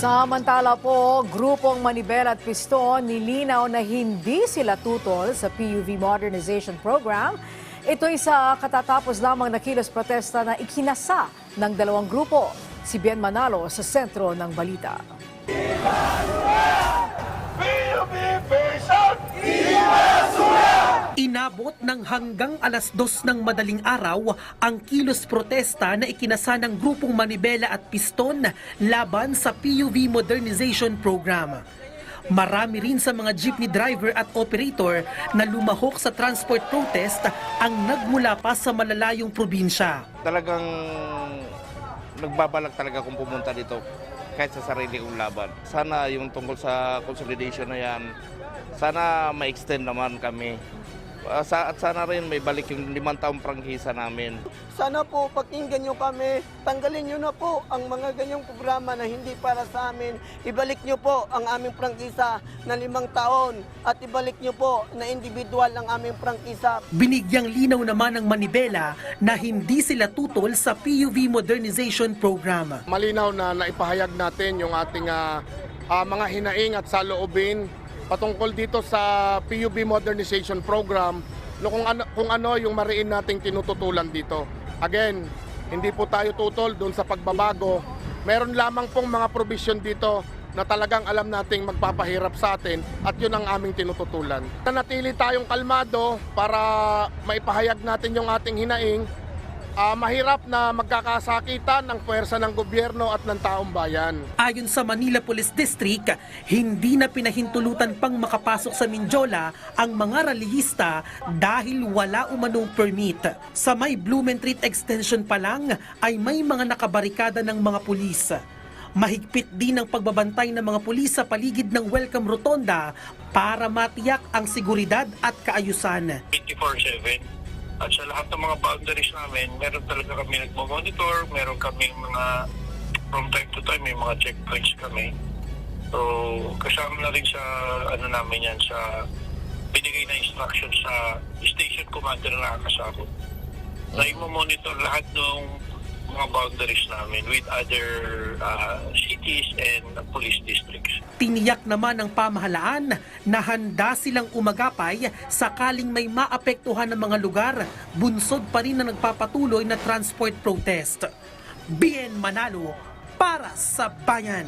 Samantala po, grupong Manibela at Piston nilinaw na hindi sila tutol sa PUV Modernization Program. Ito'y sa katatapos lamang na kilos protesta na ikinasa ng dalawang grupo. Si Bien Manalo sa sentro ng balita. Inabot ng hanggang alas 2 ng madaling araw ang kilos protesta na ikinasa ng grupong Manibela at Piston laban sa PUV Modernization Program. Marami rin sa mga jeepney driver at operator na lumahok sa transport protest ang nagmula pa sa malalayong probinsya. Talagang nagbabalak talaga kung pumunta dito kahit sa sarili kong laban. Sana yung tungkol sa consolidation na yan, sana ma-extend naman kami. At sana rin may balik yung 5 taong prangkisa namin. Sana po pakinggan nyo kami, tanggalin nyo na po ang mga ganyang programa na hindi para sa amin. Ibalik nyo po ang aming prangkisa na 5 taon at ibalik nyo po na individual ang aming prangkisa. Binigyang linaw naman ng Manibela na hindi sila tutol sa PUV Modernization Program. Malinaw na naipahayag natin yung ating mga hinaing at saloobin patungkol dito sa PUV Modernization Program, kung ano yung mariin nating tinututulan dito. Again, hindi po tayo tutol doon sa pagbabago. Meron lamang pong mga provision dito na talagang alam nating magpapahirap sa atin at yun ang aming tinututulan. Nanatili tayong kalmado para maipahayag natin yung ating hinaing. Mahirap na magkakasakitan ng puwersa ng gobyerno at ng taong bayan. Ayon sa Manila Police District, hindi na pinahintulutan pang makapasok sa Mindiola ang mga rallyista dahil wala umanong permit. Sa may Blumentritt Extension pa lang ay may mga nakabarikada ng mga pulis. Mahigpit din ang pagbabantay ng mga pulis sa paligid ng Welcome Rotonda para matiyak ang seguridad at kaayusan. 24/7. At sa lahat ng mga boundaries namin, meron talaga kami nagmo-monitor, meron kami mga, from time to time, may mga checkpoints kami. So, kasama na rin sa, namin yan, sa binigay na instruction sa station commander na nakakasakot. Na i-monitor lahat ng mga boundaries namin with other cities and police districts. Tiniyak naman ng pamahalaan na handa silang umagapay sakaling may maapektuhan ng mga lugar, bunsod pa rin na nagpapatuloy na transport protest. Bien Manalo para sa bayan.